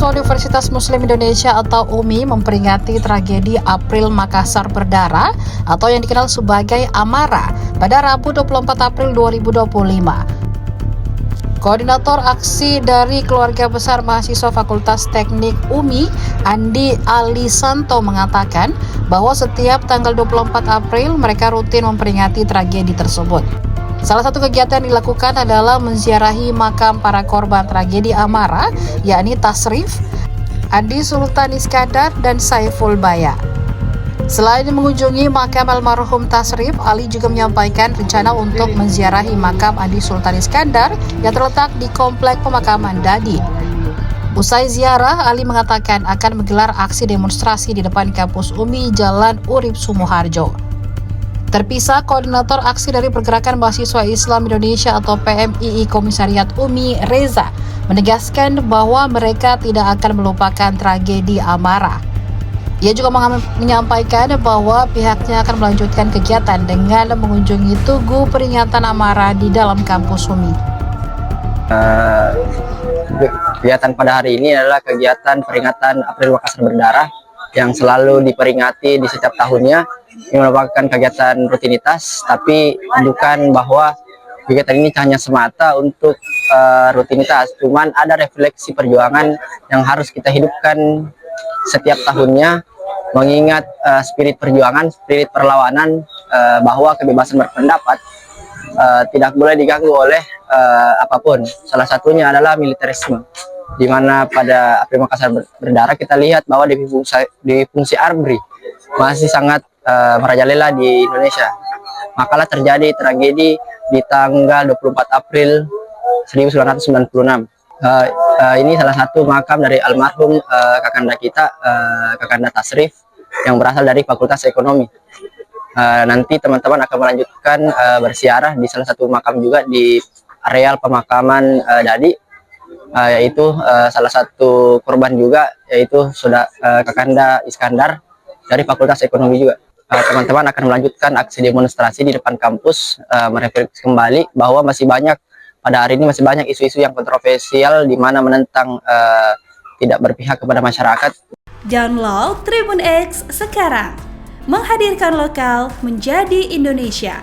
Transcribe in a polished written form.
Mahasiswa Universitas Muslim Indonesia atau UMI memperingati tragedi April Makassar Berdarah atau yang dikenal sebagai Amara pada Rabu 24 April 2025. Koordinator aksi dari Keluarga Besar Mahasiswa Fakultas Teknik UMI, Andi Alisanto mengatakan bahwa setiap tanggal 24 April mereka rutin memperingati tragedi tersebut. Salah satu kegiatan yang dilakukan adalah menziarahi makam para korban tragedi Amara, yakni Tasrif, Andi Sultan Iskandar, dan Saiful Baya. Selain mengunjungi makam almarhum Tasrif, Ali juga menyampaikan rencana untuk menziarahi makam Andi Sultan Iskandar yang terletak di Komplek Pemakaman Dadi. Usai ziarah, Ali mengatakan akan menggelar aksi demonstrasi di depan kampus UMI Jalan Urip Sumoharjo. Terpisah, Koordinator Aksi dari Pergerakan Mahasiswa Islam Indonesia atau PMII Komisariat UMI, Reza, menegaskan bahwa mereka tidak akan melupakan tragedi Amara. Ia juga menyampaikan bahwa pihaknya akan melanjutkan kegiatan dengan mengunjungi tugu peringatan Amara di dalam kampus UMI. Kegiatan pada hari ini adalah kegiatan peringatan April Makassar Berdarah yang selalu diperingati di setiap tahunnya. Ini merupakan kegiatan rutinitas, tapi bukan bahwa kegiatan ini hanya semata untuk rutinitas, cuman ada refleksi perjuangan yang harus kita hidupkan setiap tahunnya, mengingat spirit perjuangan, spirit perlawanan, bahwa kebebasan berpendapat tidak boleh diganggu oleh apapun. Salah satunya adalah militerisme, di mana pada April Makassar Berdarah kita lihat bahwa di fungsi ABRI masih sangat merajalela di Indonesia. Makalah terjadi tragedi di tanggal 24 April 1996. Ini salah satu makam dari almarhum kakanda kita, kakanda Tasrif, yang berasal dari Fakultas Ekonomi. Nanti teman-teman akan melanjutkan bersiarah di salah satu makam juga di areal pemakaman Dadi, yaitu salah satu korban juga, yaitu kakanda Iskandar dari Fakultas Ekonomi juga. Teman-teman akan melanjutkan aksi demonstrasi di depan kampus, merefleksi kembali bahwa pada hari ini masih banyak isu-isu yang kontroversial di mana menentang tidak berpihak kepada masyarakat. Download Tribun X sekarang, menghadirkan lokal menjadi Indonesia.